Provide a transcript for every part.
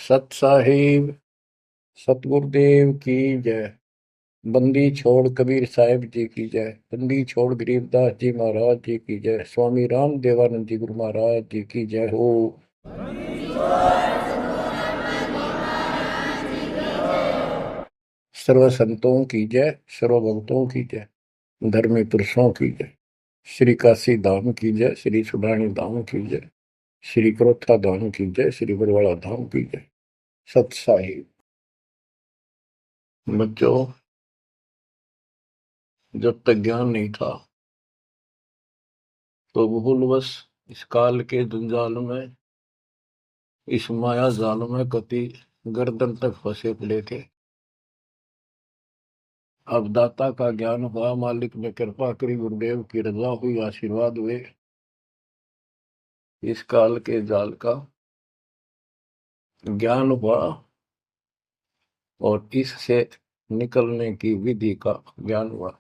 सत साहिब सतगुरुदेव की जय। बंदी छोड़ कबीर साहिब जी की जय। बंदी छोड़ गरीबदास जी महाराज जी की जय। स्वामी राम देवानंद जी गुरु महाराज जी की जय हो। सर्व संतों की जय, सर्व भक्तों की जय, धर्मी पुरुषों की जय। श्री काशी धाम की जय, श्री सुडानी धाम की जय, श्री क्रोथा धाम की जय, श्री बरवाड़ा धाम की जय। सत साहिब। बच्चों, जब तक ज्ञान नहीं था तो भूलवश इस काल के जंजाल में, इस माया जाल में कति गर्दन तक फंसे पड़े थे। अब दाता का ज्ञान हुआ, मालिक ने कृपा करी, गुरुदेव की रजा हुई, आशीर्वाद हुए। इस काल के जाल का ज्ञान हुआ और इससे निकलने की विधि का ज्ञान हुआ।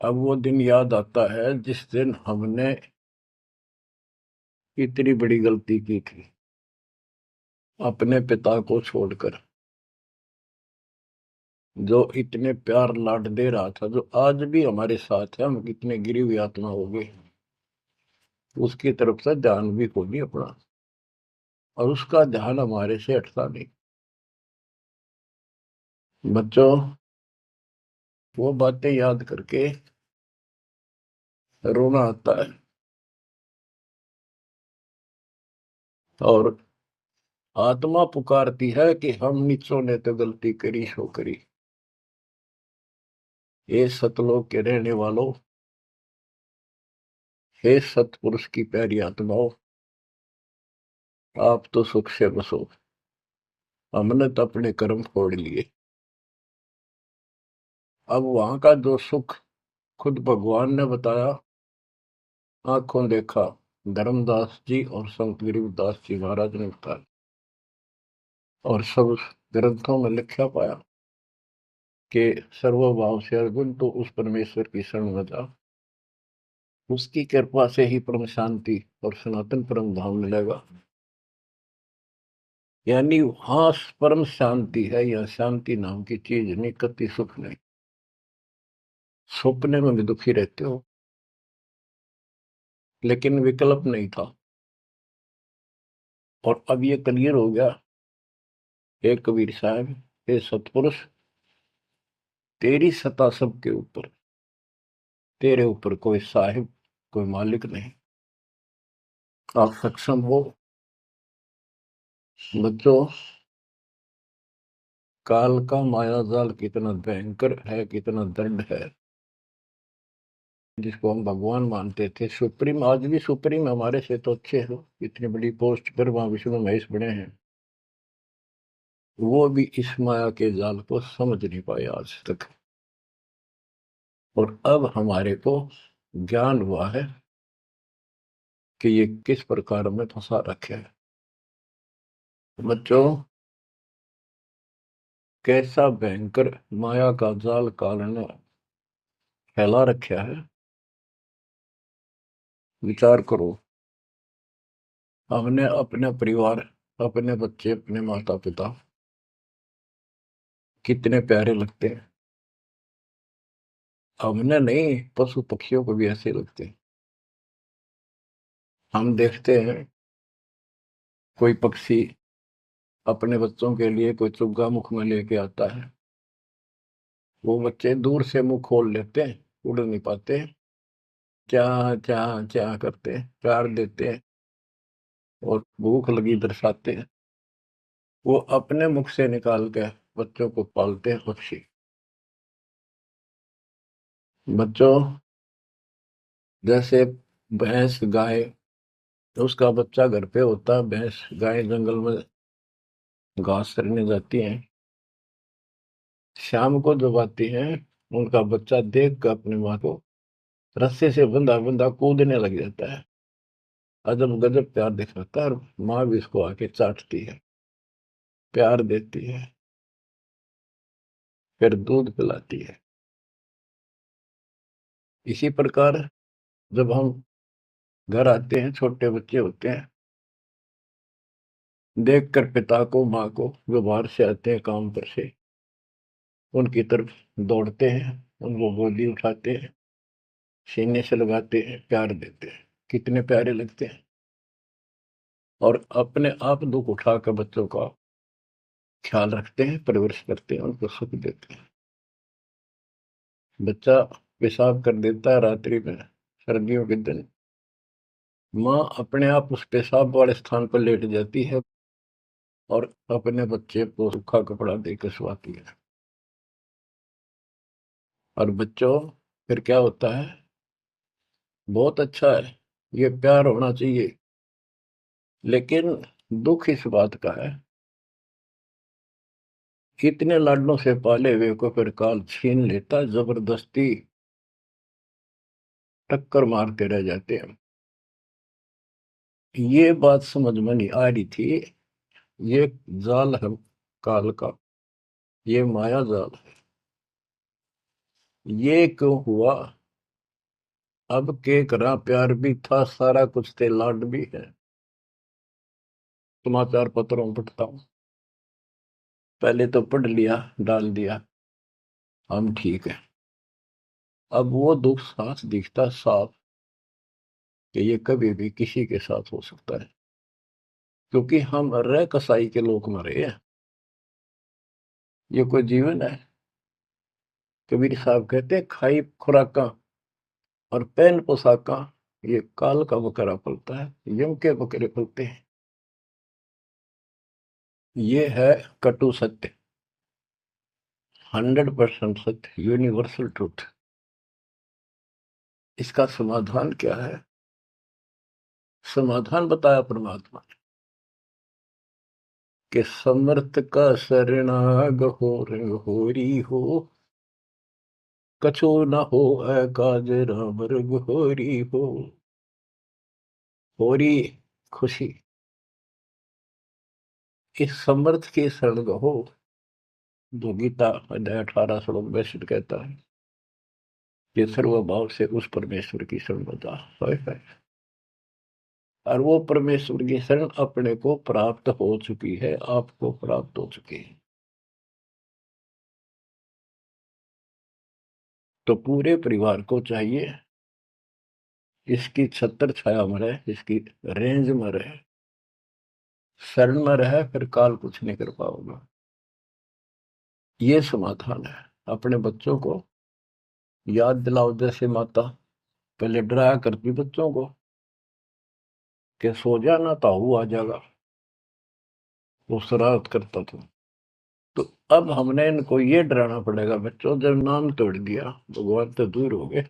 अब वो दिन याद आता है जिस दिन हमने इतनी बड़ी गलती की थी, अपने पिता को छोड़कर, जो इतने प्यार लाड दे रहा था, जो आज भी हमारे साथ है। हम कितने गिरी हुई आत्मा हो गए, उसकी तरफ से ध्यान भी खो नहीं अपना, और उसका ध्यान हमारे से हटता नहीं। बच्चों, वो बातें याद करके रोना आता है। और आत्मा पुकारती है कि हम नीचों ने तो गलती करी सो करी। हे सतलोक के रहने वालों, हे सतपुरुष की प्यारी आत्माओं, आप तो सुख से बसो। हमने तो अपने कर्म फोड़ लिए। अब वहां का जो सुख खुद भगवान ने बताया, आंखों देखा, धर्मदास जी और संत गरीबदास जी महाराज ने बताया, और सब ग्रंथों में लिखा पाया कि सर्वभाव से अर्जुन तो उस परमेश्वर की शरण में जा, उसकी कृपा से ही परम शांति और सनातन परम धाम मिलेगा। यानी वहां परम शांति है, या शांति नाम की चीज नहीं, कति सुख नहीं। सपने में भी दुखी रहते हो, लेकिन विकल्प नहीं था। और अब ये क्लियर हो गया। हे कबीर साहब, हे सतपुरुष, तेरी सत्ता सबके ऊपर, तेरे ऊपर कोई साहिब, कोई मालिक नहीं। आप सक्षम हो। बच्चों, काल का माया जाल कितना भयंकर है, कितना दंड है। जिसको हम भगवान मानते थे, सुप्रीम, आज भी सुप्रीम हमारे से तो अच्छे हो, इतनी बड़ी पोस्ट पर वहां विष्णु महेश बने हैं, वो भी इस माया के जाल को समझ नहीं पाए आज तक। और अब हमारे को ज्ञान हुआ है कि ये किस प्रकार में फंसा रखे है। बच्चों, कैसा भयंकर माया का जाल काल ने फैला रखा है, विचार करो। हमने अपने परिवार, अपने बच्चे, अपने माता पिता कितने प्यारे लगते हैं। हमने नहीं, पशु पक्षियों को भी ऐसे लगते हैं। हम देखते हैं कोई पक्षी अपने बच्चों के लिए कोई चुग्गा मुख में लेके आता है, वो बच्चे दूर से मुंह खोल लेते हैं, उड़ नहीं पाते, क्या क्या क्या करते हैं, प्यार देते हैं और भूख लगी दर्शाते हैं। वो अपने मुख से निकाल के बच्चों को पालते हैं पक्षी। बच्चों, जैसे भैंस गाय, उसका बच्चा घर पे होता है, भैंस गाय जंगल में घास चरने जाती हैं, शाम को जब आती हैं, उनका बच्चा देख कर अपनी माँ को रस्से से बंधा बंधा कूदने लग जाता है। अजब गजब प्यार दिखाता है, और माँ भी इसको आके चाटती है, प्यार देती है, फिर दूध पिलाती है। इसी प्रकार जब हम घर आते हैं, छोटे बच्चे होते हैं, देखकर पिता को, माँ को, जो बाहर से आते हैं काम पर से, उनकी तरफ दौड़ते हैं, उनको गोदी उठाते हैं, सीने से लगाते हैं, प्यार देते हैं, कितने प्यारे लगते हैं। और अपने आप दुख उठाकर बच्चों का ख्याल रखते हैं, परवरिश करते हैं, उनको सुख देते हैं। बच्चा पेशाब कर देता है रात्रि में, सर्दियों के दिन, माँ अपने आप उस पेशाब वाले स्थान पर लेट जाती है और अपने बच्चे को सूखा कपड़ा देकर सुलाती है। और बच्चों, फिर क्या होता है? बहुत अच्छा है, ये प्यार होना चाहिए। लेकिन दुख इस बात का है, इतने लाडलों से पाले हुए को फिर काल छीन लेता, जबरदस्ती टक्कर मारते रह जाते हैं। ये बात समझ में नहीं आ रही थी। ये जाल है काल का, ये माया जाल है। ये क्यों हुआ? अब के करा, प्यार भी था, सारा कुछ थे, लाड भी है। समाचार पत्रों में पढ़ता हूँ, पहले तो पढ़ लिया, डाल दिया, हम ठीक है। अब वो दुख साफ दिखता साफ कि ये कभी भी किसी के साथ हो सकता है, क्योंकि हम रह कसाई के लोग मरे हैं। ये कोई जीवन है? कबीर साहब कहते हैं, खाई खुराका और पहन पोशाका, ये काल का बकरा पलता है, यम के बकरे पलते हैं। ये है कटु सत्य, 100% सत्य, यूनिवर्सल ट्रूथ। इसका समाधान क्या है? समाधान बताया परमात्मा ने कि समर्थ का शरणाग हो रंग होरी हो, कछो न हो काज राम रग होरी हो। होरी खुशी, इस समर्थ की शरण हो, जो गीता अध्याय 18 श्लोक 62 कहता है कि सर्वभाव से उस परमेश्वर की शरण बता है। और वो परमेश्वर की शरण अपने को प्राप्त हो चुकी है, आपको प्राप्त हो चुकी है। तो पूरे परिवार को चाहिए इसकी छत्र छाया में रहे, इसकी रेंज में रहे, शरण में रहे, फिर काल कुछ नहीं कर पाओगे। ये समाधान है। अपने बच्चों को याद दिलाओ, जैसे माता पहले डराया करती बच्चों को कि सो जाना, ताऊ आ जाएगा, वो शरारत करता था। तो अब हमने इनको ये डराना पड़ेगा, बच्चों जब नाम तोड़ दिया, भगवान तो दूर हो गए,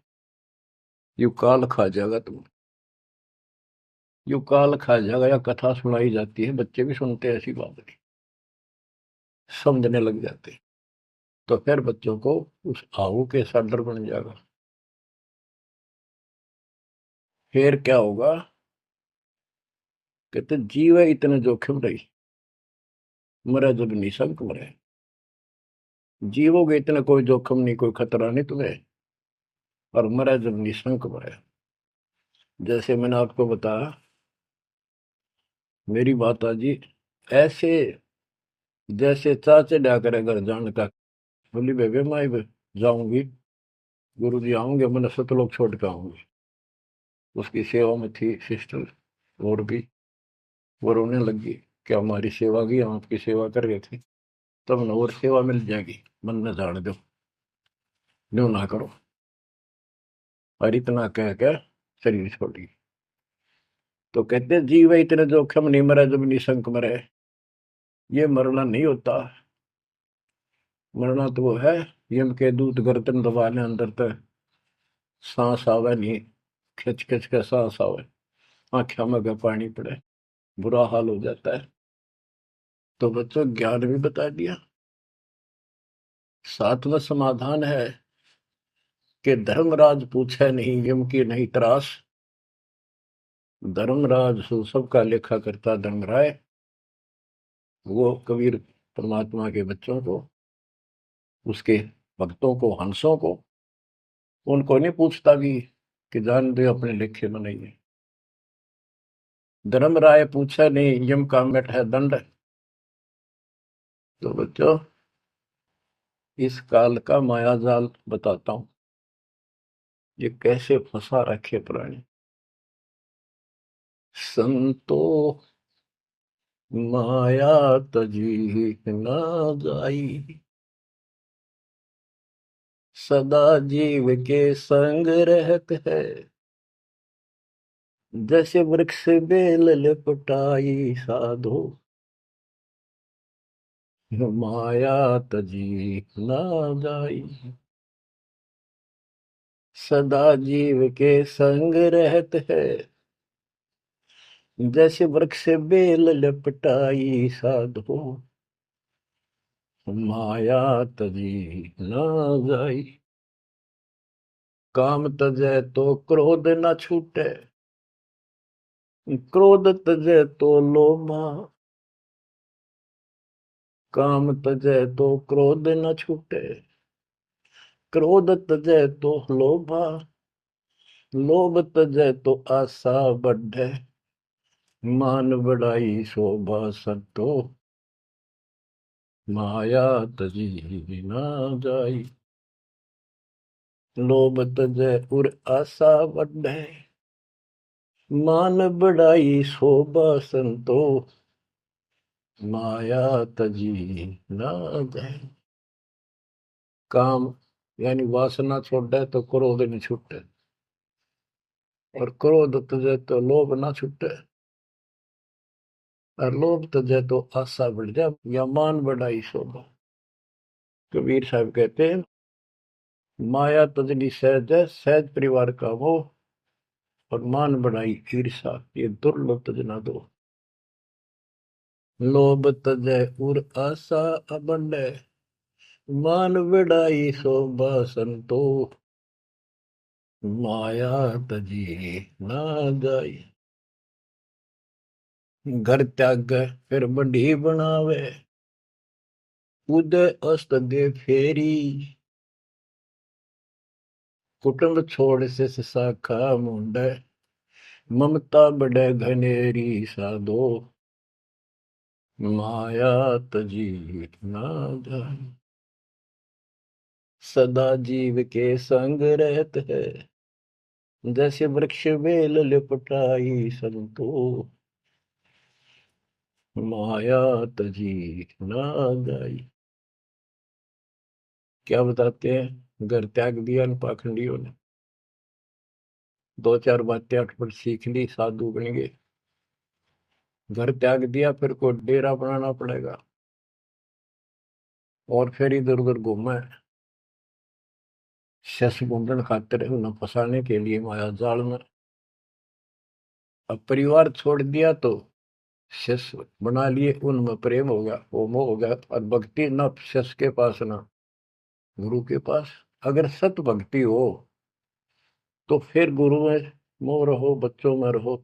यू काल खा जाएगा तुम, यू काल खा जाएगा। या कथा सुनाई जाती है, बच्चे भी सुनते हैं, ऐसी बात नहीं, समझने लग जाते हैं। तो फिर बच्चों को उस आहू के साथ डर बन जाएगा। फिर क्या होगा? कहते जीव है इतने जोखिम रही, मरे जब निशंक मरे। जीवोगे इतना कोई जोखिम नहीं, कोई खतरा नहीं तुम्हें, और मरे जब निशंक मरे। जैसे मैंने आपको बताया, मेरी माता जी ऐसे जैसे चाचे डा करे घर जाने का, बोली बेबे मैं जाऊंगी, गुरु जी आऊंगे, मैंने सतलोक छोड़ के आऊंगी। उसकी सेवा में थी सिस्टर, और भी वो रोने लगी कि हमारी सेवा की, हम आपकी सेवा कर रहे थे, तब न और सेवा मिल जाएगी, मन में जान दो, न्यू ना करो। और इतना कह के शरीर छोड़ी। तो कहते जीव इतने जोखिम नहीं, मरे जब निशंक मरे। ये मरना नहीं होता, मरना तो वो है, यम के दूत गर्दन दबाने अंदर तक सांस आवे नहीं, खिंच खिंच के सांस आवे, आंखों में का पानी पड़े, बुरा हाल हो जाता है। तो बच्चों, ज्ञान भी बता दिया। सातवां समाधान है कि धर्मराज पूछे नहीं, यम की नहीं त्रास। धर्मराज सबका लेखा करता धर्मराय, वो कबीर परमात्मा के बच्चों को, उसके भक्तों को, हंसों को, उनको नहीं पूछता भी कि जान दे अपने लेखे में नहीं है। धर्मराय पूछा नहीं, यम का मिट है दंड। तो बच्चों, इस काल का माया जाल बताता हूं, ये कैसे फंसा रखे प्राणी। संतो माया तजी न जाई, सदा जीव के संग रहत है। जैसे वृक्ष बेल लिपटाई साधो, माया तजी न जाई। सदा जीव के संग रहत है, जैसे वृक्ष बेल लिपटाई साधो, माया तजी न जाई। काम तजै तो क्रोध न छूटे, क्रोध तजै तो लोभा। काम तजै तो क्रोध न छूटे, क्रोध तजै तो लोभा। लोभ तजै तो आशा बढ़े, मान बढ़ाई शोभा संतो, माया तजी न जाई। लोभ तजै उर आशा बढ़े, मान बढ़ाई शोभा संतो, माया तजी न जाए। काम यानी वासना छोड़े तो क्रोध नहीं छूटे, और क्रोध तजे तो लोभ ना छूटे, और लोभ तजे तो आशा बढ़ जाए या मान बढ़ाई शोभा। कबीर साहब कहते हैं, माया तजनी सहज है, सहज परिवार का वो, और मान बढ़ाई ईर्षा, ये दुर्लभ तजना दो। लोभ तजय उर आशा अबंडे, मान बढ़ाई शोभा संतो, माया तजी ना जाई। घर त्याग फिर बड़ी बनावे, उदय अस्त दे फेरी। कुटुंब छोड़ से शाखा मुंडे, ममता बड़े घनेरी साधो, माया तजी ना जाए। सदा जीव के संग रहत है, जैसे वृक्ष बेल लिपटाई संतो, माया तजी ना जाई। क्या बताते हैं, घर त्याग दिया इन पाखंडियों ने, दो चार बातें अटपट सीख ली, साधु बन गए। घर त्याग दिया, फिर को डेरा बनाना पड़ेगा, और फिर इधर उधर घूमे, शस मुंडन खातिर उन्हें फंसाने के लिए माया जाल में। अब परिवार छोड़ दिया तो शस बना लिए, उनमें प्रेम हो गया, वो मोह हो गया, और भक्ति न शस के पास ना गुरु के पास। अगर सत भक्ति हो तो फिर गुरु में मोह रहो, बच्चों में रहो,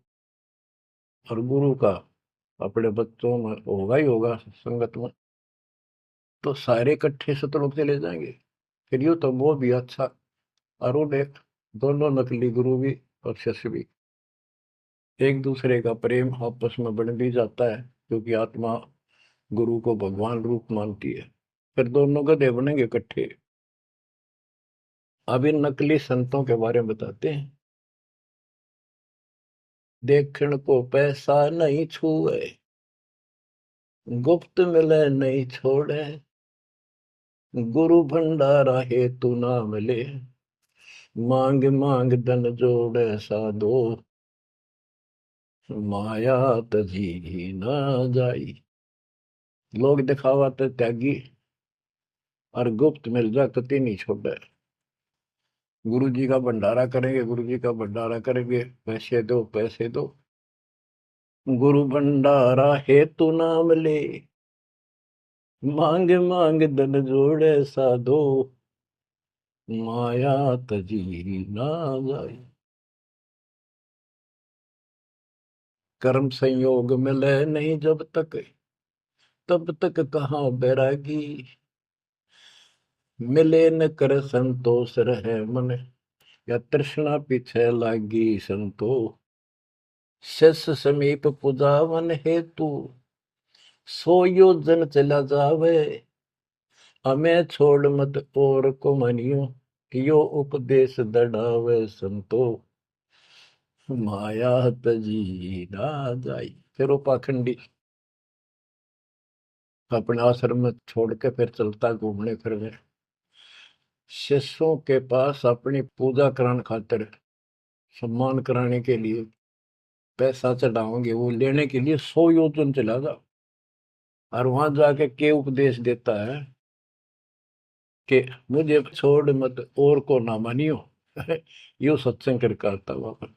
और गुरु का अपने बच्चों में होगा ही होगा, संगत में। तो सारे इकट्ठे सतलोक चले जाएंगे। फिर यूं तो वो भी अच्छा, और वो देख, दोनों नकली गुरु भी और शिष्य भी, एक दूसरे का प्रेम आपस में बढ़ भी जाता है, क्योंकि आत्मा गुरु को भगवान रूप मानती है। फिर दोनों गधे बनेंगे इकट्ठे। अब इन नकली संतों के बारे में बताते हैं। देखण को पैसा नहीं छुए, गुप्त मिले नहीं छोड़े, गुरु भंडारा हेतु ना मिले, मांग मांग धन जोड़े साधो, माया तजी ना जाई। लोग दिखावा तो त्यागी, और गुप्त मिल जा कति नहीं छोड़े। गुरु जी का भंडारा करेंगे, गुरु जी का भंडारा करेंगे, पैसे दो पैसे दो, गुरु भंडारा हेतु ना मिले, मांग मांग धन जोड़े साधो, माया तजी ना जाए। कर्म संयोग मिले नहीं जब तक, तब तक कहाँ बैरागी, मिले न कर संतोष रहे मन, या तृष्णा पीछे लागी संतो, शिष समीप पुजावन हेतु, सो योजन चला जावे। हमें छोड़ मत और को मनियो, यो उपदेश दढ़ावे संतो। माया तजी ना जाई। फिर वो पाखंडी अपने आश्रम में छोड़ के फिर चलता घूमने फिरने, शिष्यों के पास अपनी पूजा कराने खातिर, सम्मान कराने के लिए पैसा चढ़ाओगे, वो लेने के लिए 100 योजन चला जा। और वहां जाके के उपदेश देता है कि मुझे छोड़ मत और को ना मानियो। यो सत्संग कर करता वहां पर।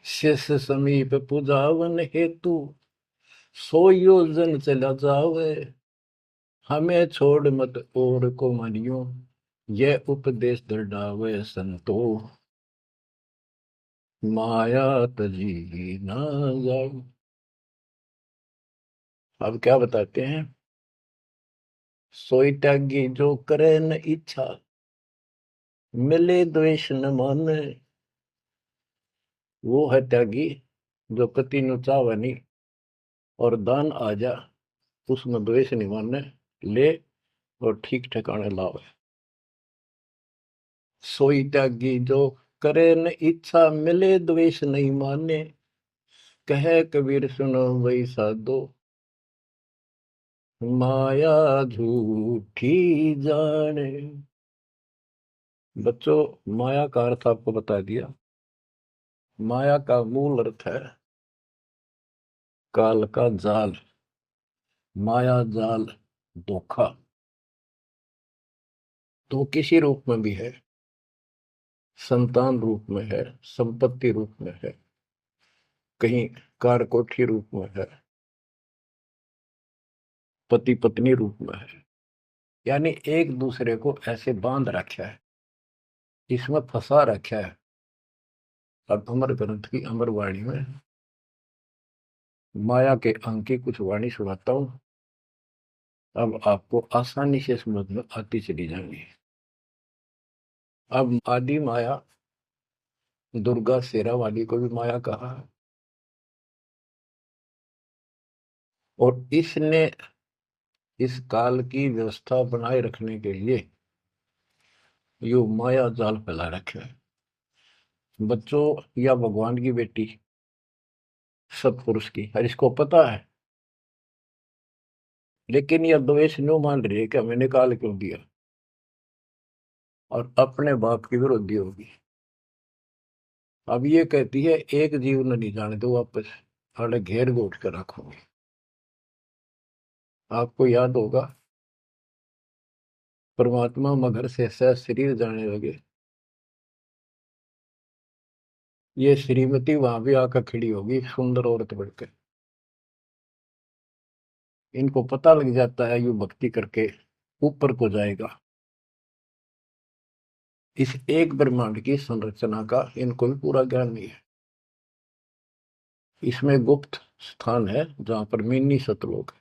शिष्य समीप पूजावन हेतु, 100 योजन चला जावे। हमें छोड़ मत और को मानियो, यह उपदेश दृढ़ावे संतो। माया तजी ना जाओ। अब क्या बताते हैं, सोई त्यागी जो करे न इच्छा, मिले द्वेष न माने। वो है त्यागी जो कति नु चावे नहीं, और दान आ जा उसमें द्वेष नहीं माने, ले और ठीक ठिकाने लावे। सोई त्यागी जो करे न इच्छा, मिले द्वेष नहीं माने। कहे कबीर सुनो वही साधो, माया झूठी जाने। बच्चों, माया का अर्थ आपको बता दिया। माया का मूल अर्थ है काल का जाल, माया जाल, धोखा। तो किसी रूप में भी है, संतान रूप में है, संपत्ति रूप में है, कहीं कारकोठी रूप में है, पति पत्नी रूप में है। यानी एक दूसरे को ऐसे बांध रखा है, इसमें फंसा रखा है। अब अमर ग्रंथ की अमर वाणी में माया के अंक की कुछ वाणी सुनाता हूं। अब आपको आसानी से समझ में आती चली जाएंगी। अब आदि माया, दुर्गा शेरा वाली को भी माया कहा है, और इसने इस काल की व्यवस्था बनाए रखने के लिए यो माया जाल फैला रखे है। बच्चों, या भगवान की बेटी सतपुरुष की, हर इसको पता है, लेकिन यह द्वेष न्यू मान रही है कि हमें निकाल क्यों दिया, और अपने बाप की विरोधी होगी। अब ये कहती है एक जीव न नहीं जाने दो वापस, अरे घेर घोट कर रखोगे। आपको याद होगा, परमात्मा मगर से सह शरीर जाने लगे, ये श्रीमती वहां भी आकर खड़ी होगी, सुंदर औरत बढ़कर। इनको पता लग जाता है यू भक्ति करके ऊपर को जाएगा। इस एक ब्रह्मांड की संरचना का इनको भी पूरा ज्ञान नहीं है। इसमें गुप्त स्थान है जहां पर मिनी सतलोक है।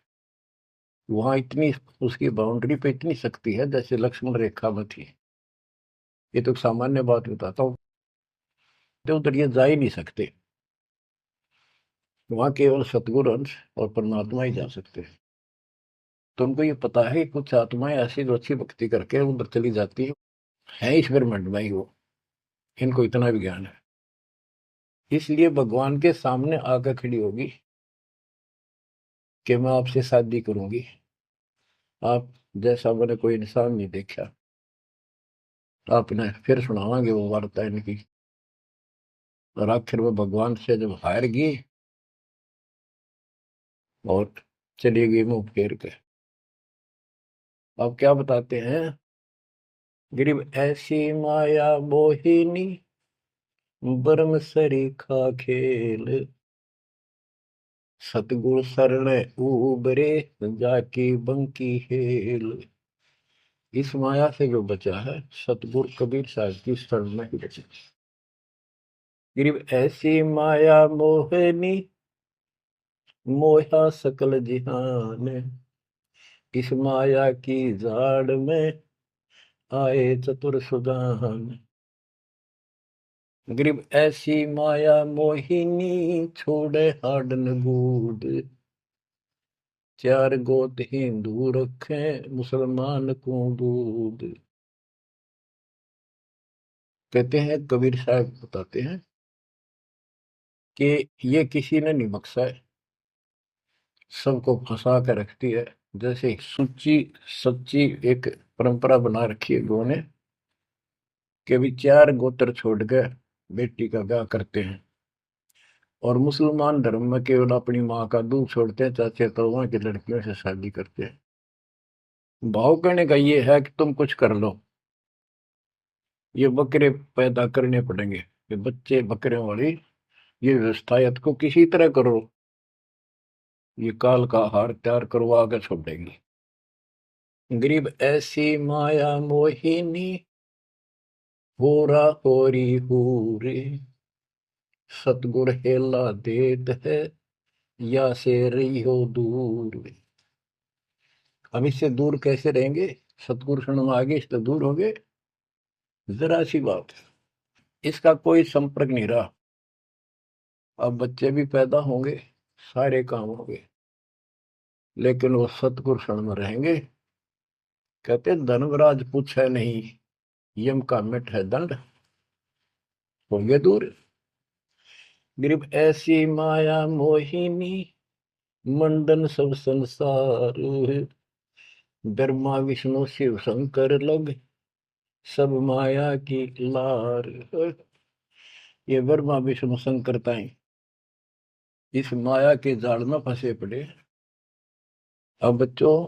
वहां इतनी, उसकी बाउंड्री पे इतनी शक्ति है जैसे लक्ष्मण रेखा में थी। ये तो सामान्य बात बताता हूँ, तो उधर ये जा ही नहीं सकते। वहां केवल सतगुरु अंश और परमात्मा ही जा सकते हैं। तो उनको ये पता है कि कुछ आत्माएं ऐसी जो अच्छी भक्ति करके उधर चली जाती है इस ब्रह्मांड में ही वो। इनको इतना भी ज्ञान है, इसलिए भगवान के सामने आकर खड़ी होगी कि मैं आपसे शादी करूंगी। आप जैसा मैंने कोई इंसान नहीं देखा। आपने फिर सुनावांगे वो वार्ता इनकी। और आखिर में भगवान से जब हार गई और चली गई मुंह फेर के। अब क्या बताते हैं, गरीब ऐसी माया मोहिनी, बरम सरीखा खेल। सतगुर शरण उबरे, जाकी बंकी हेल। इस माया से जो बचा है, सतगुरु कबीर साहब की शरण में ही बचा। गरीब ऐसी माया मोहनी, मोहा सकल जिहान। इस माया की जाड़ में आए चतुर सुजान। गरीब ऐसी माया मोहिनी छोड़े हाडन बूद, चार गोत हिंदू रखे मुसलमान को दूध। कहते हैं, कबीर साहब बताते हैं कि ये किसी ने नहीं बख्शा है, सबको फंसा कर रखती है। जैसे सच्ची सच्ची एक परंपरा बना रखी है लोगों ने कि भी चार गोत्र छोड़ कर बेटी का ब्याह करते हैं, और मुसलमान धर्म में केवल अपनी माँ का दूध छोड़ते हैं, चाचे ताऊओं की लड़कियों से शादी करते हैं। भाव कहने का ये है कि तुम कुछ कर लो, ये बकरे पैदा करने पड़ेंगे, ये बच्चे बकरे वाली ये व्यवस्था या तो किसी तरह करो, ये काल का हार तैयार करवा के छोड़ देंगे। गरीब ऐसी माया मोहिनी होरा होरी हूरे, सतगुर हेला देत है या से रही हो दूर। हम इससे दूर कैसे रहेंगे? सतगुरु शरण में आगे इससे दूर हो गए, जरा सी बात है, इसका कोई संपर्क नहीं रहा। अब बच्चे भी पैदा होंगे, सारे काम होंगे, लेकिन वो सतगुरु शरण में रहेंगे। कहते धर्मराज पूछे नहीं, यम का मिट है दंड, होंगे दूर। गरीब ऐसी माया मोहिनी मंडन सब संसार, ब्रह्मा विष्णु शिव शंकर लग सब माया की लार। ये ब्रह्मा विष्णु शंकर ताई इस माया के जाल में फंसे पड़े। अब बच्चों,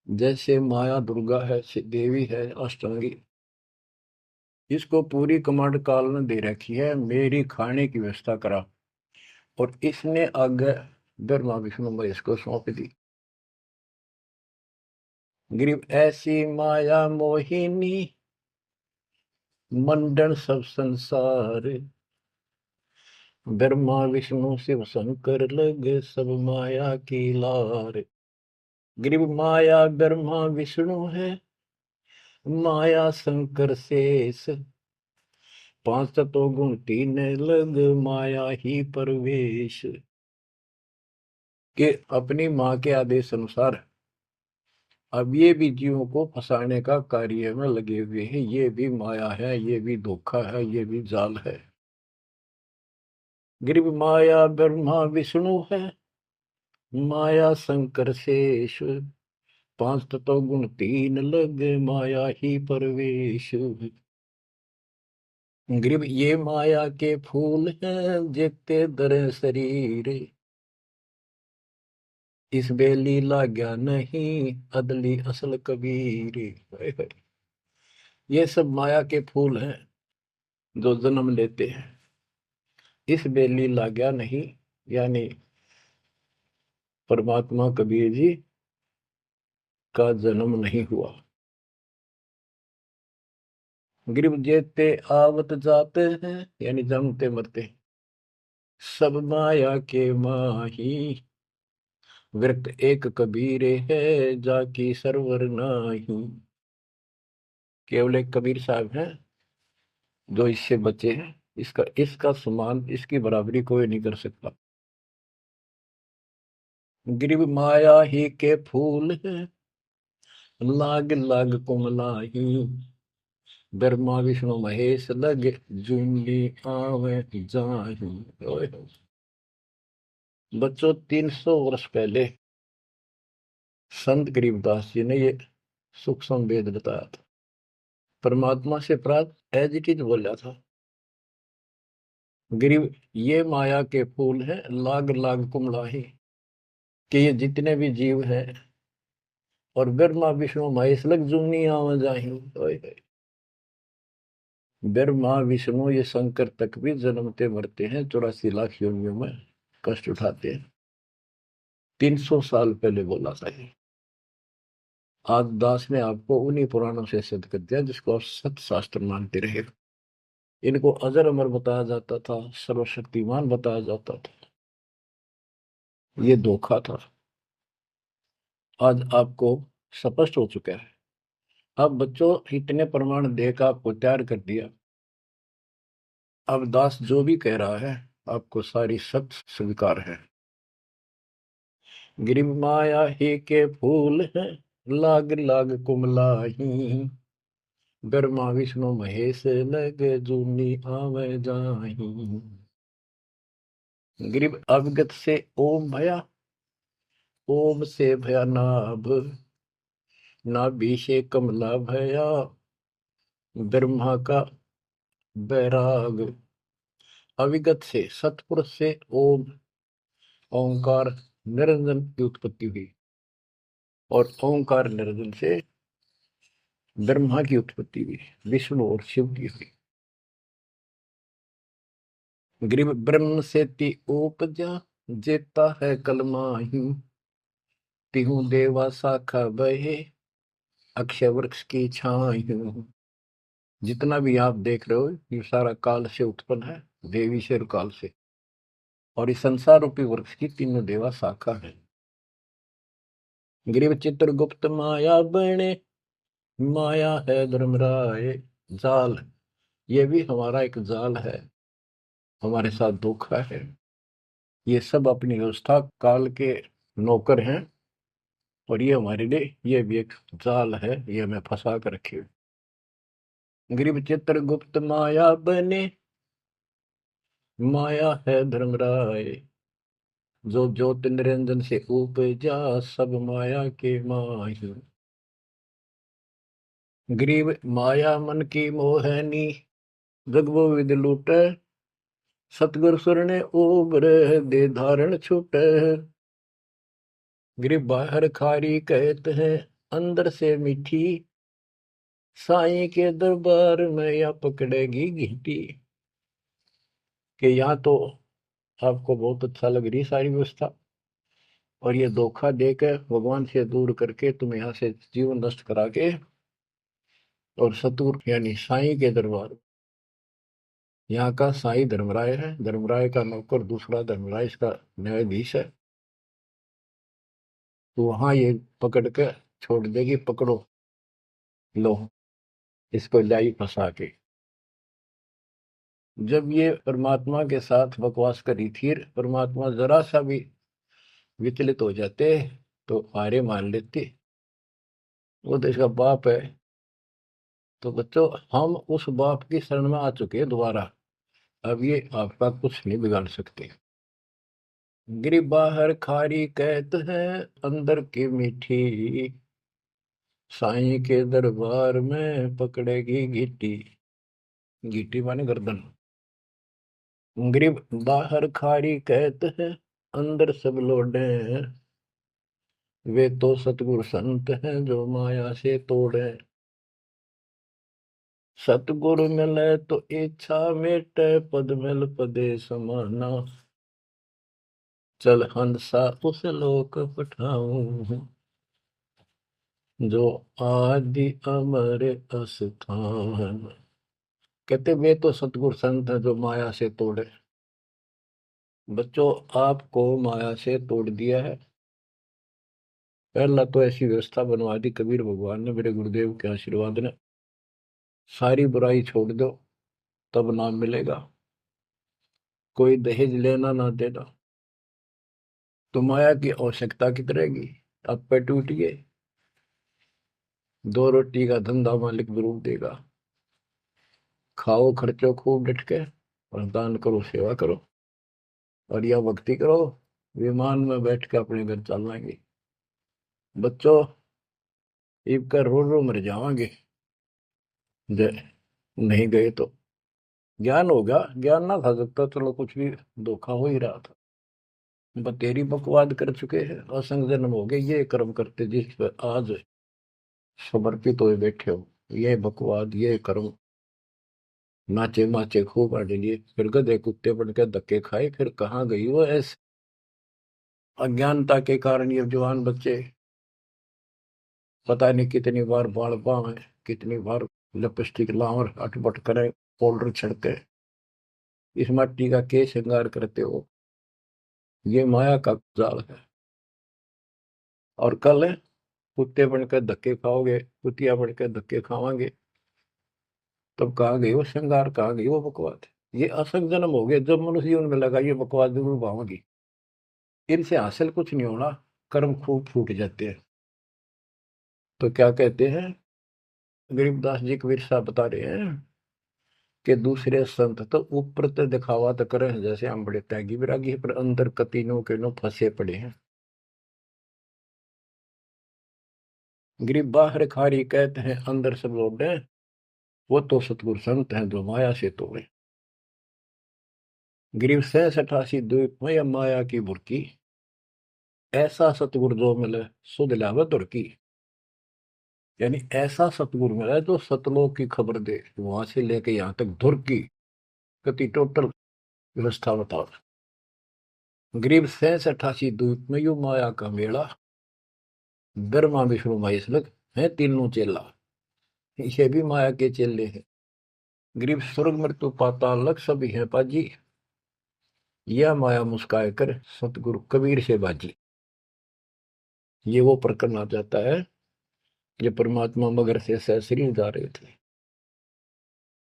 जैसे माया दुर्गा है, देवी है, अष्टांगी, इसको पूरी कमांड काल ने दे रखी है, मेरी खाने की व्यवस्था करा, और इसने आगे ब्रह्मा विष्णु महेश को सौंप दी। गरीब ऐसी माया मोहिनी मंडन सब संसार, ब्रह्मा विष्णु शिव शंकर लगे सब माया की लार। गरीब माया ब्रह्मा विष्णु है, माया शंकर शेष, पांच तत्व गुण तीन लग माया ही परवेश। कि अपनी माँ के आदेश अनुसार अब ये भी जीवों को फंसाने का कार्य में लगे हुए हैं। ये भी माया है, ये भी धोखा है, ये भी जाल है। गरीब माया ब्रह्मा विष्णु है, माया शंकर शेष, पांच तत्व गुण तीन लग माया ही परवेश। गरीब ये माया के फूल हैं जेते दर शरीर, इस बेली लाग्या नहीं अदली असल कबीर। ये सब माया के फूल हैं जो जन्म लेते हैं, इस बेली लाग्या नहीं, यानी परमात्मा कबीर जी का जन्म नहीं हुआ। गरीब जेते आवत जाते हैं, यानी जन्मते मरते, सब माया के माही, व्यक्त एक कबीर है जाकी सरवर नाही। केवल एक कबीर साहब हैं जो इससे बचे हैं, इसका इसका समान, इसकी बराबरी कोई नहीं कर सकता। गरीब माया ही के फूल है, लाग लाग कुमलाही, ब्रह्मा विष्णु महेश लग जूंगी आवे जाही। बच्चों, 300 वर्ष पहले संत गरीबदास जी ने ये सूक्ष्म वेद बताया था, परमात्मा से प्राप्त एज इट इज बोला था। गरीब ये माया के फूल हैं, लाग लाग कुमलाही, कि ये जितने भी जीव हैं, और ब्रह्मा विष्णु महेश लग जूनी आवा जाही। ब्रह्मा विष्णु ये शंकर तक भी जन्मते मरते हैं, 84 लाख योनियों में कष्ट उठाते हैं। 300 साल पहले बोला था ये। आज दास ने आपको उन्हीं पुराणों से सिद्ध कर दिया जिसको आप सत्य शास्त्र मानते रहे। इनको अजर अमर बताया जाता था, सर्वशक्तिमान बताया जाता था, ये धोखा था। आज आपको स्पष्ट हो चुका है। अब बच्चों, इतने प्रमाण देकर आपको तैयार कर दिया, अब दास जो भी कह रहा है आपको सारी सत्य स्वीकार है। गिरि माया ही के फूल है, लाग लाग कुमलाही, ब्रह्मा विष्णु महेश लगे जूनी आवे जाही। गिरिव अवगत से ओम भया, ओम से भया नाभ, नाभि से कमला भया, ब्रह्मा का बैराग। अविगत से सतपुरुष से ओम ओंकार निरंजन की उत्पत्ति हुई, और ओंकार निरंजन से ब्रह्मा की उत्पत्ति हुई, विष्णु और शिव की हुई। ग्रीव ब्रह्म से ती उपजा, जेता है कलमाही, तिहु देवा शाखा बहे, अक्षय वृक्ष की छाई। जितना भी आप देख रहे हो ये सारा काल से उत्पन्न है, देवी से और काल से, और इस संसार रूपी वृक्ष की तीनों देवा शाखा है। ग्रीव चित्रगुप्त माया बने, माया है धर्मराय जाल, ये भी हमारा एक जाल है, हमारे साथ धोखा है। ये सब अपनी व्यवस्था काल के नौकर हैं, और ये हमारे लिए ये भी एक जाल है, ये हमें फंसा कर रखे। ग्रीव चित्रगुप्त माया बने, माया है धर्मराय, जो ज्योत निरंजन से उपजा, सब माया के माही। ग्रीव माया मन की मोहनी, जग वो विद लूटे, सतगुर सुर ने उबर दे धारण छूटे। ग्रीव बाहर खारी कहते हैं, अंदर से मीठी, साईं के दरबार में या पकड़ेगी घीटी। कि यहाँ तो आपको बहुत अच्छा लग रही सारी व्यवस्था, और ये धोखा देकर भगवान से दूर करके तुम यहाँ से जीवन नष्ट करा के, और सतगुरु यानी साईं के दरबार, यहाँ का साईं धर्मराय है, धर्मराय का नौकर दूसरा धर्मराय इसका न्यायाधीश है, तो वहां ये पकड़ के छोड़ देगी, पकड़ो लो इसको लाई फंसा के। जब ये परमात्मा के साथ बकवास करी थी, परमात्मा जरा सा भी विचलित हो जाते तो हारे मान लेते, वो तो इसका बाप है। तो बच्चों हम उस बाप की शरण में आ चुके हैं दोबारा, अब ये आपका कुछ नहीं बिगाड़ सकते। गिरी बाहर खारी कहते हैं, अंदर की मीठी, साईं के दरबार में पकड़ेगी गीटी। गीटी माने गर्दन। ग्रीब बाहर खारी कहते हैं, अंदर सब लोडे हैं, वे तो सतगुरु संत हैं जो माया से तोड़े। सतगुरु मिले तो इच्छा मेटे, पद मिल पदे समाना, चल हंसा उस लोक पठाऊं, जो आदि अमर अस्थान। कहते वे तो सतगुरु संत हैं जो माया से तोड़े। बच्चों आपको माया से तोड़ दिया है। पहला तो ऐसी व्यवस्था बनवा दी कबीर भगवान ने, मेरे गुरुदेव के आशीर्वाद ने, सारी बुराई छोड़ दो तब नाम मिलेगा, कोई दहेज लेना ना देना, तो माया की आवश्यकता कितनी रहेगी। अब पे टूट गए, दो रोटी का धंधा मालिक जरूर देगा, खाओ खर्चो खूब डट के, और दान करो सेवा करो, और यह भक्ति करो, विमान में बैठ के अपने घर चल जाएंगे। बच्चों ईब का रो रो मर जावांगे, नहीं गए तो ज्ञान होगा, ज्ञान ना था सकता, चलो कुछ भी धोखा हो ही रहा था। बतेरी बकवाद कर चुके हैं, असंग जन्म हो गए, ये कर्म करते जिस पर आज समर्पित हुए बैठे हो, ये बकवाद ये कर्म, नाचे माचे खूब आड़े लिए, फिर गधे कुत्ते बन के धक्के खाए, फिर कहाँ गई वो ऐसे। अज्ञानता के कारण ये जवान बच्चे पता नहीं कितनी बार बाल पावे, कितनी बार लिपस्टिक लावर अटपट करे, पाउडर छिड़के, इस मट्टी का के श्रृंगार करते हो, ये माया का जाल है। और कल कुत्ते बनकर धक्के खाओगे, कुतिया बनकर धक्के खावांगे, तब कहाँ गई वो श्रृंगार, कहाँ गई वो बकवाद। ये असंग जन्म हो गए। जब मनुष्य जीवन में लगा ये बकवास जरूर पाऊंगी, इनसे हासिल कुछ नहीं होना, कर्म खूब फूट जाते हैं। तो क्या कहते हैं गरीबदास जी कबीर साहब बता रहे हैं कि दूसरे संत तो ऊपर तो दिखावा तो करें जैसे हम बड़े त्यागी विरागी हैं, पर अंदर कतीनों के नो फंसे पड़े हैं। गरीब बाहर खारी कहते हैं अंदर सब लोग हैं, वो तो सतगुरु संत हैं जो माया से तोड़े। गरीब 67 द्वीप में या माया की बुरकी, ऐसा सतगुरु जो मिले सुध लावे दुर्की। यानी ऐसा सतगुरु मिला जो सतलोक की खबर दे, वहां से लेके यहाँ तक धुर की गति टोटल व्यवस्था बताओ। गरीब 67 द्वीप में यू माया का मेला, ब्रह्मा विष्णु महेश लग है तीनों चेला, ये भी माया के चेले हैं। गरीब स्वर्ग मृत्यु पाताल लग सभी है पाजी, यह माया मुस्काए कर सतगुरु कबीर से बाजी। ये वो प्रकरण आ जाता है जब परमात्मा मगर से सहसरी जा रहे थे।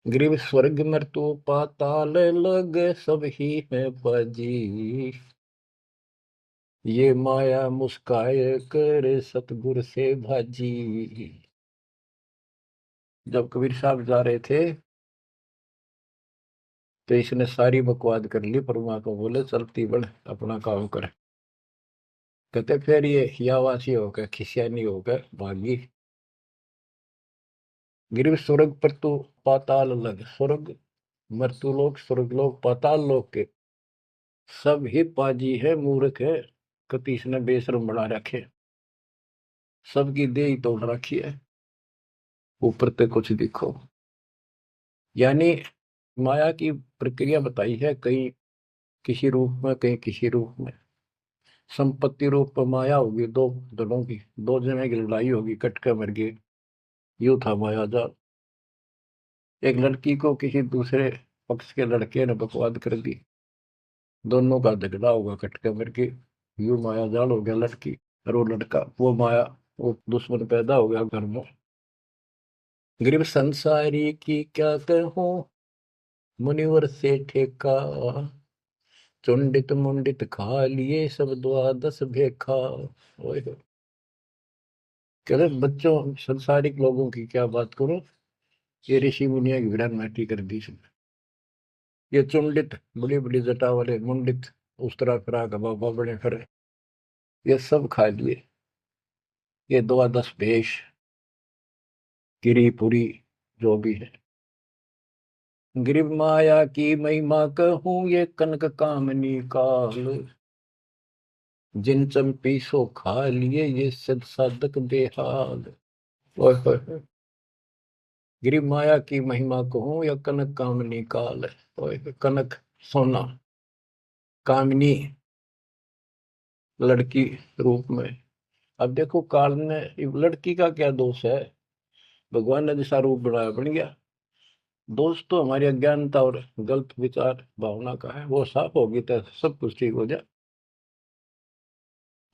गरीब स्वर्ग मृत्यु पाताल लग सब ही है बाजी, ये माया मुस्काए कर सतगुरु से भाजी। जब कबीर साहब जा रहे थे तो इसने सारी बकवाद कर ली, परमात्मा को बोले चलती बढ़ अपना काम कर। कहते फिर ये हियावासी होकर खिसियानी होकर भागी। गिर स्वर्ग पर तो पाताल लग, स्वर्ग मृत्यु लोक स्वर्ग लोक पाताल लोक के सब ही पाजी है मूर्ख है, कतीस ने बेशरम बना रखे, सबकी दे ही तोड़ रखी है, ऊपर तक कुछ दिखो। यानी माया की प्रक्रिया बताई है, कहीं किसी रूप में कहीं किसी रूप में। संपत्ति रूप में माया होगी, दो दलों की, दो जने की लड़ाई होगी, कट के मर गए, यूं था माया जाल। एक लड़की को किसी दूसरे पक्ष के लड़के ने बकवाद कर दी, दोनों का झगड़ा होगा, कट के मर गए, यूं माया जाल हो गया लड़की और वो लड़का, वो माया, वो दुश्मन पैदा हो गया घर में। गरीब संसारी की क्या कहूं मुनिवर से ठेका, चुंडित मुंडित खा लिए सब द्वादश भेखा। ओए होए। कह रहे बच्चों संसारिक लोगों की क्या बात करूं, ये ऋषि मुनिया की विरान माटी कर दी इसने। ये चुंडित बड़ी बड़ी जटा वाले मुंडित उस तरह फिरा का बाबा बड़े फिरे, ये सब खा लिए, ये द्वादश भेष गिरी पुरी जो भी है। गिरिव माया की महिमा कहूं ये कनक कामनी काल, जिन चंपी सो खा लिए ये सद साधक बेहाल। ओए होए होए। गिरिव माया की महिमा कहूं या कनक कामनी काल, ओए होए, कनक सोना, कामनी लड़की रूप में। अब देखो काल ने, लड़की का क्या दोष है, भगवान ने जैसा रूप बनाया बन गया। दोष तो हमारी अज्ञानता और गलत विचार भावना का है, वो साफ होगी तो सब कुछ ठीक हो जाए।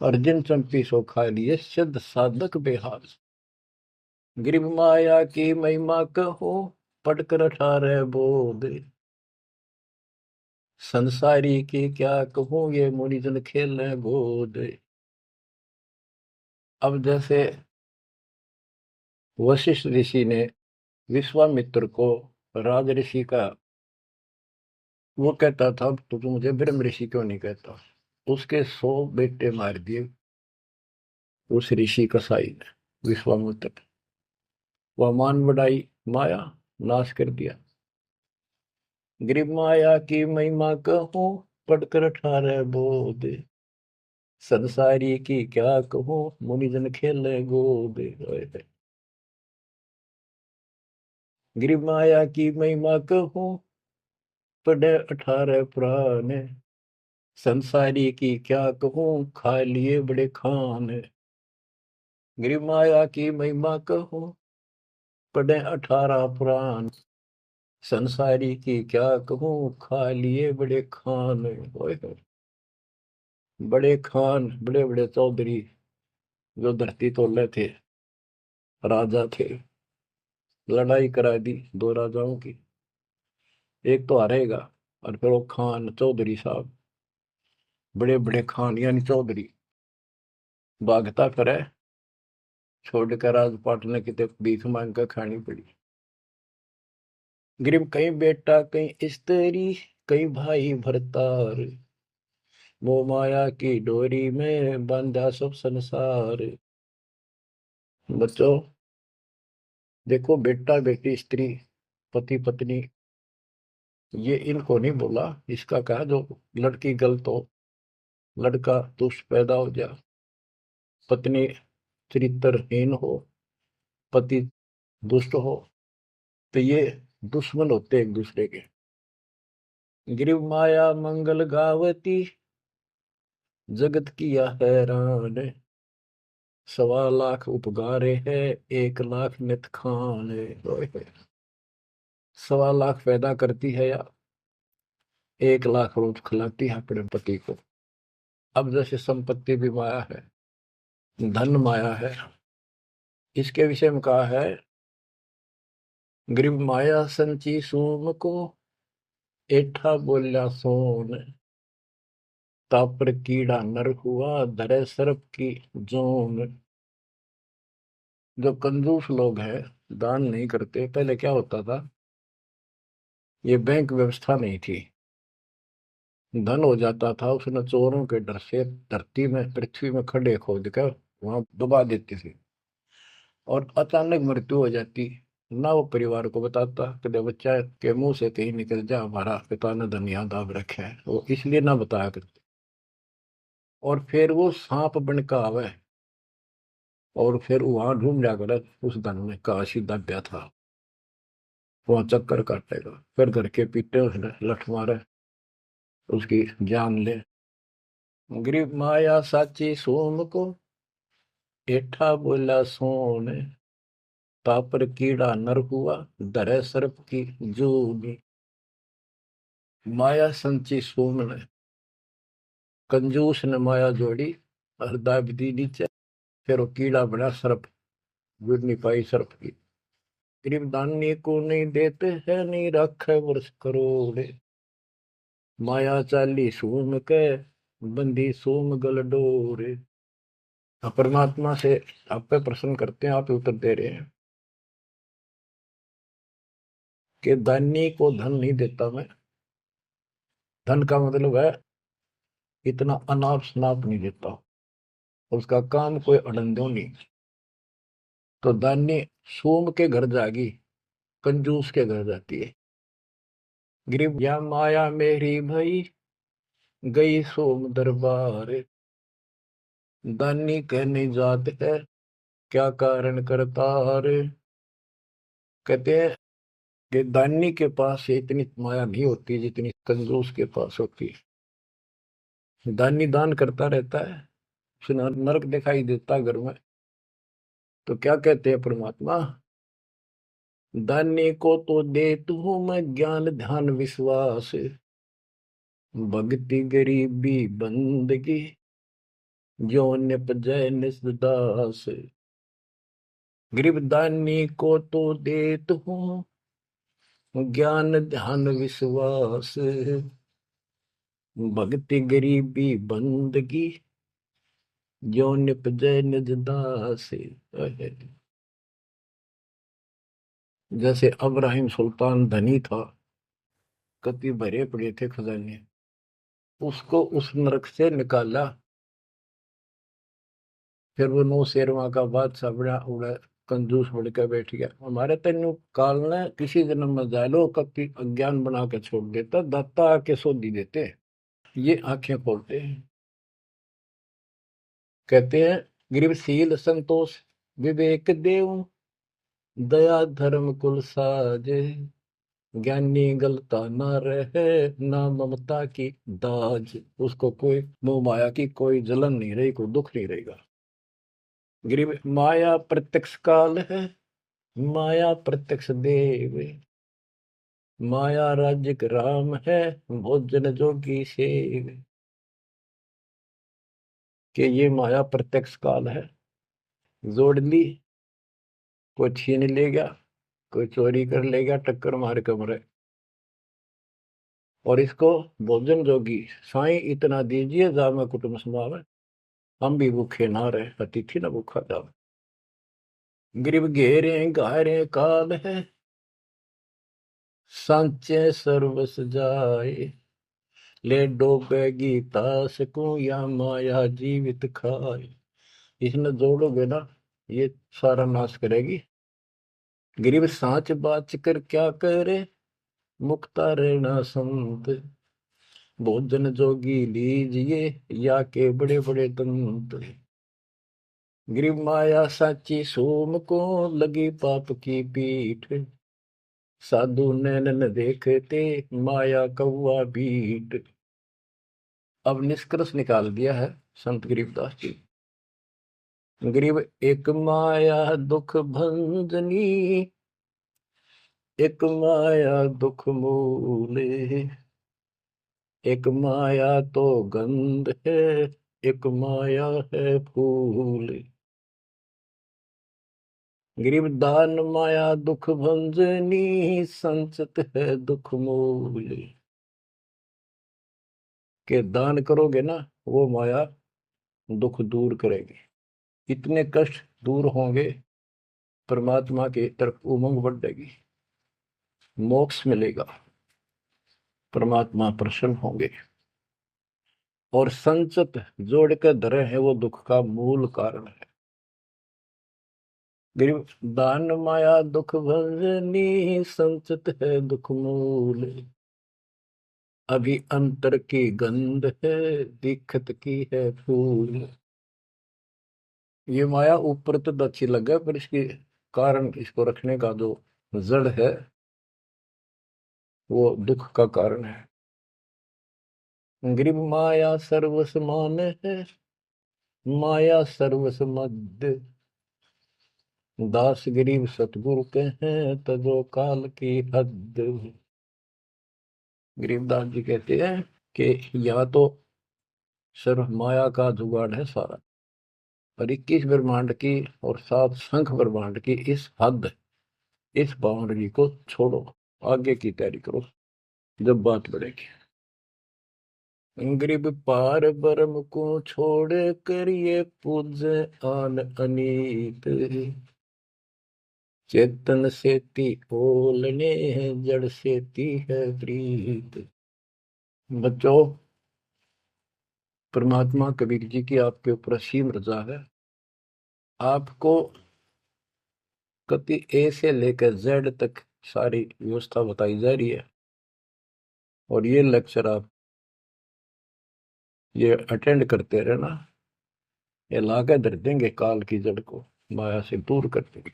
अर्जुन चंपी सो खा लिए सिद्ध साधक बेहाल, गिरिव माया की महिमा कहो पढ़कर 18 बोध, संसारी की क्या कहूं ये मुनिजन खेल गोद। अब जैसे वशिष्ठ ऋषि ने विश्वामित्र को राज ऋषि का, वो कहता था तो तू मुझे ब्रह्म ऋषि क्यों नहीं कहता, उसके 100 बेटे मार दिए उस ऋषि कसाई ने विश्वामित्र। वह मान बढ़ाई माया, नाश कर दिया। गिरिव माया की महिमा कहूं पढ़कर 18 बोध, संसारी की क्या कहूं मुनिजन खेले गोद। गिरिव माया की महिमा कहूं पढ़े 18 पुराण, संसारी की क्या कहूं खा लिए बड़े खान। गिरिव माया की महिमा कहूं पढ़े 18 पुराण, संसारी की क्या कहूं खा लिए बड़े खान। ओए होए। बड़े खान बड़े बड़े चौधरी जो धरती तोले थे, राजा थे, लड़ाई करा दी दो राजाओं की, एक तो हारेगा। और फिर वो खान चौधरी साहब, बड़े बड़े खान यानी चौधरी, भागता करे, छोड़कर राजपाट ने कितने भीख मांग कर खानी पड़ी। गरीब कहीं बेटा कहीं स्त्री, कहीं भाई भरतार, वो माया की डोरी में बांधा सब संसार। बच्चों देखो, बेटा बेटी स्त्री पति पत्नी, ये इनको नहीं बोला। इसका कहा जो लड़की गलत हो, लड़का दुष्ट पैदा हो जाए, पत्नी चरित्रहीन हो, पति दुष्ट हो, तो ये दुश्मन होते एक दूसरे के। गिरिव माया मंगल गावती, जगत किया हैरान, 1.25 लाख उपगारे है, 1 लाख नित खाने। 1.25 लाख पैदा करती है या 1 लाख रोज खिलाती है अपने पति को। अब जैसे संपत्ति भी माया है, धन माया है, इसके विषय में कहा है, गरीब माया संची सोम को, एठा बोल्या सोन, तापर कीड़ा नर हुआ, धरे सर्प की जोन। जो कंजूस लोग हैं, दान नहीं करते, पहले क्या होता था, ये बैंक व्यवस्था नहीं थी, धन हो जाता था उसने चोरों के डर से धरती में पृथ्वी में खड्डे खोद कर वहां दबा देती थी, और अचानक मृत्यु हो जाती, ना वो परिवार को बताता, कदे बच्चा के मुंह से कहीं निकल जा हमारा पिता ने धन यहाँ दाब रखे है, वो इसलिए ना बताया करते। और फिर वो सांप बन का आवे, और फिर वहां ढूंढ जाकर उस धन में काशी दब्या था, वहां चक्कर काटेगा, फिर घर के पीटे उसने लठ मारे, उसकी जान ले। गरीब माया साची सोम को, एठा बोला सोन, तापर कीड़ा नर हुआ, धरे सर्प की जूनी। माया संची सोम ने, कंजूस ने माया जोड़ी, हृदय विधि नीचे, फिर वो कीड़ा बना सर्प, जुड़ नहीं पाई सर्प की। गरीब दानी को नहीं देते है, नहीं रखे वर्ष करोड़, माया चाली सोम के, बंदी सोम गल डोरे। परमात्मा से आप पे प्रश्न करते हैं, आप उत्तर दे रहे हैं कि दानी को धन नहीं देता मैं। धन का मतलब है इतना अनाप शनाप नहीं देता, उसका काम कोई अड़ंदो नहीं। तो दानी सोम के घर जागी, कंजूस के घर जाती है। गरीब या माया मेरी भई, गई सोम दरबार, दानी कहने जात है, क्या कारण करतार। कहते हैं कि दानी के पास इतनी माया नहीं होती जितनी कंजूस के पास होती है। दानी दान करता रहता है, उसे नरक दिखाई देता घर में। तो क्या कहते हैं परमात्मा, दानी को तो देत हूं मैं ज्ञान ध्यान विश्वास, भक्ति गरीबी बंदगी, जो निपजय निसदास। गरीब दानी को तो देत हूं ज्ञान ध्यान विश्वास, भक्ति गरीबी बंदगी, जो निपजय निज दास। जैसे अब्राहिम सुल्तान धनी था, कति भरे पड़े थे खजाने, उसको उस नरक से निकाला, फिर वो नौ शेरवा का बादशाह बड़ा उड़ा, कंजूस बन के बैठ गया। हमारे तेन काल ने किसी जन्म में जालो कति अज्ञान बना के छोड़ देता, दाता आके सोधी देते, ये आंखें खोलते हैं। कहते हैं गरीबशील संतोष विवेक देव, दया धर्म कुल साजे, ज्ञानी गलता ना रहे, ना ममता की दाज। उसको कोई मोह माया की कोई जलन नहीं रही, कोई दुख नहीं रहेगा। गरीब माया प्रत्यक्ष काल है, माया प्रत्यक्ष देव, माया राज्य राम है, भोजन जोगी सेव। कि ये माया प्रत्यक्ष काल है, जोड़ ली, कोई छीन लेगा, कोई चोरी कर लेगा, टक्कर मार के मरे। और इसको भोजन जोगी साईं इतना दीजिए जामे कुटुंब समावे, हम भी भूखे ना रहे अतिथि न भूखा जावे। गरीब घेरे घारे काल है, सांचे सर्वस जाए, ले डोबेगी तास को या माया जीवित खाए। इसने जोड़ोगे ना ये सारा नाश करेगी। गरीब सांच बाच कर क्या करे, मुक्ता रहना संत, भोजन जोगी लीजिए या के बड़े बड़े दंत। गरीब माया साची सोम को लगी पाप की पीठ, साधु नैनन देखते माया कौआ बीट। अब निष्कर्ष निकाल दिया है संत गरीबदास जी। गरीब एक माया दुख भंजनी, एक माया दुख मूले, एक माया तो गंध है, एक माया है फूल। गरीब दान माया दुख भंजनी, संचत है दुख मूल। के दान करोगे ना वो माया दुख दूर करेगी, इतने कष्ट दूर होंगे, परमात्मा की तरफ उमंग बढ़ेगी, मोक्ष मिलेगा, परमात्मा प्रसन्न होंगे। और संचत जोड़ कर धरे है वो दुख का मूल कारण है। गरीब दान माया दुख भंजनी, संचत है दुख मूल। अभी अंतर की गंध है, दिखत की है फूल। ये माया ऊपर तो अच्छी लगे पर इसकी कारण, इसको रखने का जो जड़ है वो दुख का कारण है। गरीब माया सर्वस मान है, माया सर्वस मद, दास गरीब सतगुरु के हैं तजो काल की हद। गरीबदास जी कहते हैं कि या तो सिर्फ माया का जुगाड़ है सारा, और 21 ब्रह्मांड की और 7 संख ब्रह्मांड की इस हद, इस बाउंड्री को छोड़ो, आगे की तैयारी करो जब बात बढ़ेगी। गरीब पार ब्रह्म को छोड़ कर ये पूजे आन अनीत, चेतन सेती ओलने जड़ सेती है प्रीत। बच्चों, परमात्मा कबीर जी की आपके ऊपर असीम रजा है। आपको कति ए से लेकर जेड तक सारी व्यवस्था बताई जा रही है, और ये लेक्चर आप ये अटेंड करते रहना, ये लाके धर देंगे काल की जड़ को, माया से दूर कर देंगे,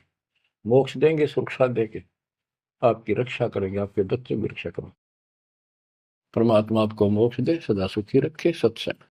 मोक्ष देंगे, सुरक्षा देंगे, आपकी रक्षा करेंगे, आपके बच्चों की रक्षा करेंगे। परमात्मा आपको मोक्ष दे, सदा सुखी रखे। सत्संग।